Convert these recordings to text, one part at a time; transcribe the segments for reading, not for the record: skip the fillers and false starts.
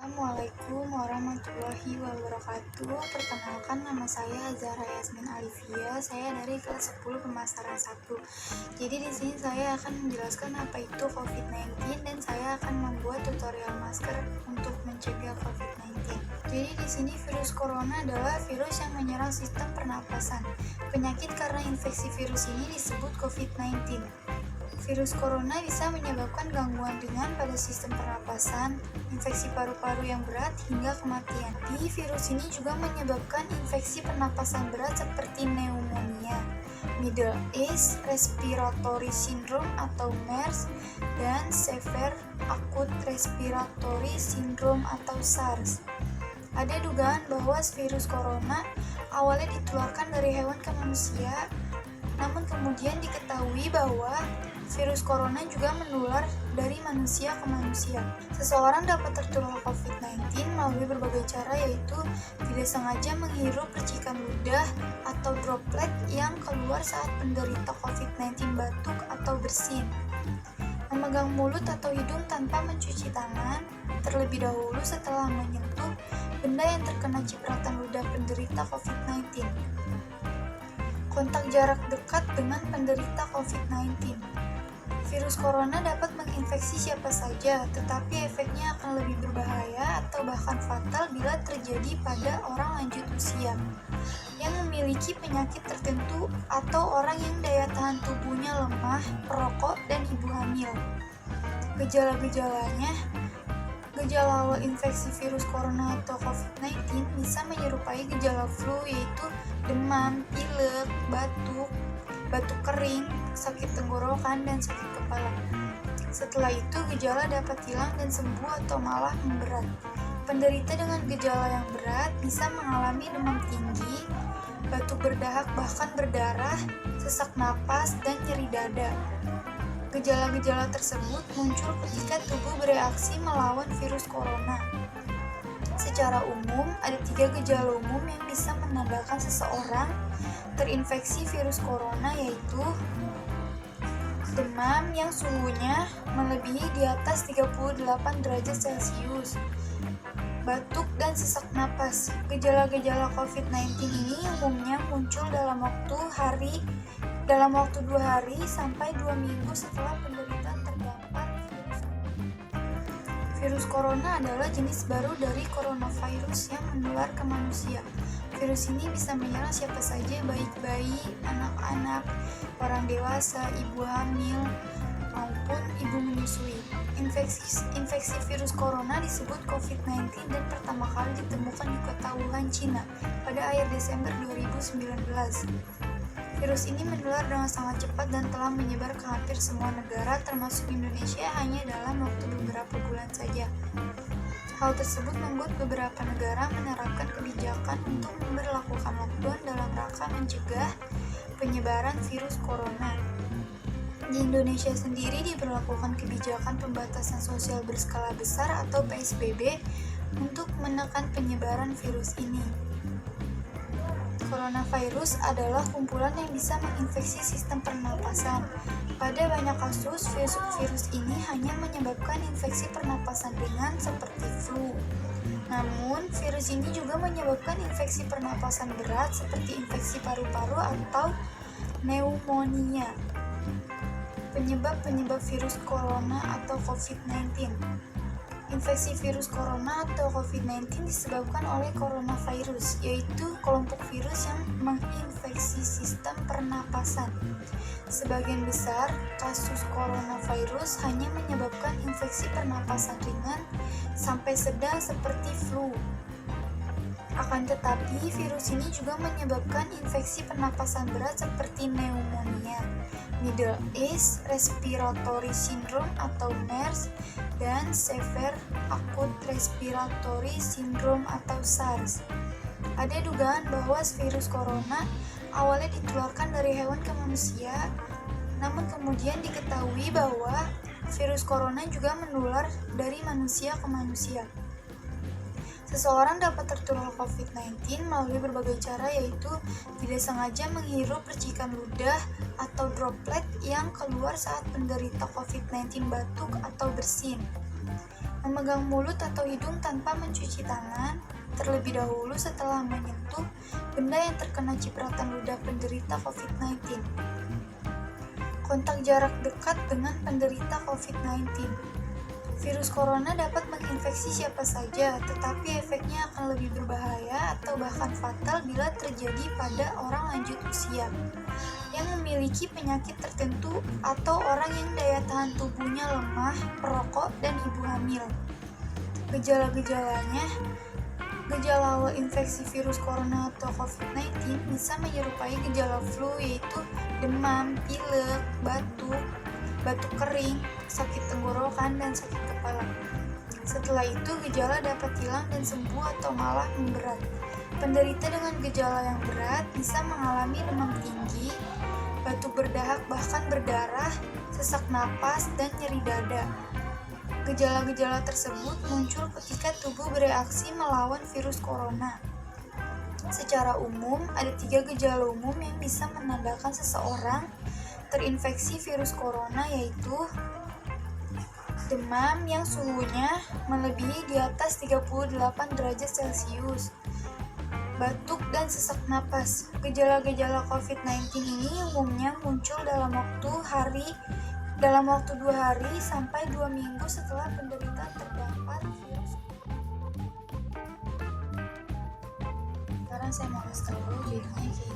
Assalamualaikum warahmatullahi wabarakatuh. Perkenalkan, nama saya Zahra Yasmin Alivia. Saya dari kelas 10 pemasaran 1. Jadi di sini saya akan menjelaskan apa itu COVID-19 dan saya akan membuat tutorial masker untuk mencegah COVID-19. Jadi di sini virus corona adalah virus yang menyerang sistem pernapasan. Penyakit karena infeksi virus ini disebut COVID-19. Virus corona bisa menyebabkan gangguan ringan pada sistem pernapasan, infeksi paru-paru yang berat, hingga kematian. Virus ini juga menyebabkan infeksi pernapasan berat seperti pneumonia, Middle East Respiratory Syndrome atau MERS, dan Severe Acute Respiratory Syndrome atau SARS. Ada dugaan bahwa virus corona awalnya ditularkan dari hewan ke manusia, namun kemudian diketahui bahwa virus corona juga menular dari manusia ke manusia. Seseorang dapat tertular COVID-19 melalui berbagai cara, yaitu tidak sengaja menghirup percikan ludah atau droplet yang keluar saat penderita COVID-19 batuk atau bersin, memegang mulut atau hidung tanpa mencuci tangan terlebih dahulu setelah menyentuh benda yang terkena cipratan ludah penderita COVID-19, kontak jarak dekat dengan penderita COVID-19. Virus corona dapat menginfeksi siapa saja, tetapi efeknya akan lebih berbahaya atau bahkan fatal bila terjadi pada orang lanjut usia yang memiliki penyakit tertentu atau orang yang daya tahan tubuhnya lemah, perokok, dan ibu hamil. Gejala awal infeksi virus corona atau COVID-19 bisa menyerupai gejala flu, yaitu demam, pilek, batuk kering, sakit tenggorokan, dan sakit kepala. Setelah itu, gejala dapat hilang dan sembuh atau malah memberat. Penderita dengan gejala yang berat bisa mengalami demam tinggi, batuk berdahak bahkan berdarah, sesak napas, dan nyeri dada. Gejala-gejala tersebut muncul ketika tubuh bereaksi melawan virus corona. Secara umum, ada 3 gejala umum yang bisa menandakan seseorang terinfeksi virus corona, yaitu demam yang suhunya melebihi di atas 38 derajat Celcius, batuk, dan sesak napas. Gejala-gejala COVID-19 ini umumnya muncul dalam waktu 2 hari sampai 2 minggu setelah penderita terdampar virus. Virus corona adalah jenis baru dari coronavirus yang menular ke manusia. Virus ini bisa menyerang siapa saja, baik bayi, anak-anak, orang dewasa, ibu hamil, maupun ibu menyusui. Infeksi virus corona disebut COVID-19 dan pertama kali ditemukan di kota Wuhan, Cina pada akhir Desember 2019. Virus ini menular dengan sangat cepat dan telah menyebar ke hampir semua negara, termasuk Indonesia, hanya dalam waktu beberapa bulan saja. Hal tersebut membuat beberapa negara menerapkan kebijakan untuk memberlakukan lockdown dalam rangka mencegah penyebaran virus corona. Di Indonesia sendiri diberlakukan kebijakan pembatasan sosial berskala besar atau PSBB untuk menekan penyebaran virus ini. Coronavirus adalah kumpulan yang bisa menginfeksi sistem pernapasan. Pada banyak kasus, virus ini hanya menyebabkan infeksi pernapasan ringan seperti flu. Namun, virus ini juga menyebabkan infeksi pernapasan berat seperti infeksi paru-paru atau pneumonia. Penyebab virus corona atau COVID-19. Infeksi virus corona atau COVID-19 disebabkan oleh coronavirus, yaitu kelompok virus yang menginfeksi sistem pernapasan. Sebagian besar kasus coronavirus hanya menyebabkan infeksi pernapasan ringan sampai sedang seperti flu. Akan tetapi, virus ini juga menyebabkan infeksi pernapasan berat seperti pneumonia, Middle East Respiratory Syndrome atau MERS, dan Severe Acute Respiratory Syndrome atau SARS. Ada dugaan bahwa virus corona awalnya ditularkan dari hewan ke manusia, namun kemudian diketahui bahwa virus corona juga menular dari manusia ke manusia. Seseorang dapat tertular COVID-19 melalui berbagai cara, yaitu tidak sengaja menghirup percikan ludah atau droplet yang keluar saat penderita COVID-19 batuk atau bersin, Memegang mulut atau hidung tanpa mencuci tangan, terlebih dahulu setelah menyentuh benda yang terkena cipratan ludah penderita COVID-19. Kontak jarak dekat dengan penderita COVID-19. Virus corona dapat menginfeksi siapa saja, tetapi efeknya akan lebih berbahaya atau bahkan fatal bila terjadi pada orang lanjut usia yang memiliki penyakit tertentu atau orang yang daya tahan tubuhnya lemah, perokok, dan ibu hamil. Gejala-gejalanya, gejala awal infeksi virus corona atau COVID-19 bisa menyerupai gejala flu, yaitu demam, pilek, batuk kering, sakit tenggorokan, dan sakit kepala. Setelah itu, gejala dapat hilang dan sembuh atau malah memberat. Penderita dengan gejala yang berat bisa mengalami demam tinggi, batuk berdahak bahkan berdarah, sesak napas, dan nyeri dada. Gejala-gejala tersebut muncul ketika tubuh bereaksi melawan virus corona. Secara umum, ada 3 gejala umum yang bisa menandakan seseorang terinfeksi virus corona, yaitu demam yang suhunya melebihi di atas 38 derajat Celcius, batuk, dan sesak napas. Gejala-gejala COVID-19 ini umumnya muncul dalam waktu 2 hari sampai 2 minggu setelah penderita terdapat virus. Sekarang saya mau kasih tahu jadinya kayak gini.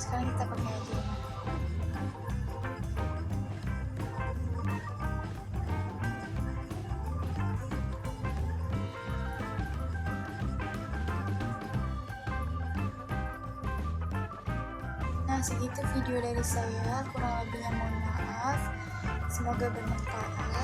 Sekarang kita pakai aja. Nah, segitu video dari saya, kurang lebihnya mohon maaf. Semoga bermanfaat.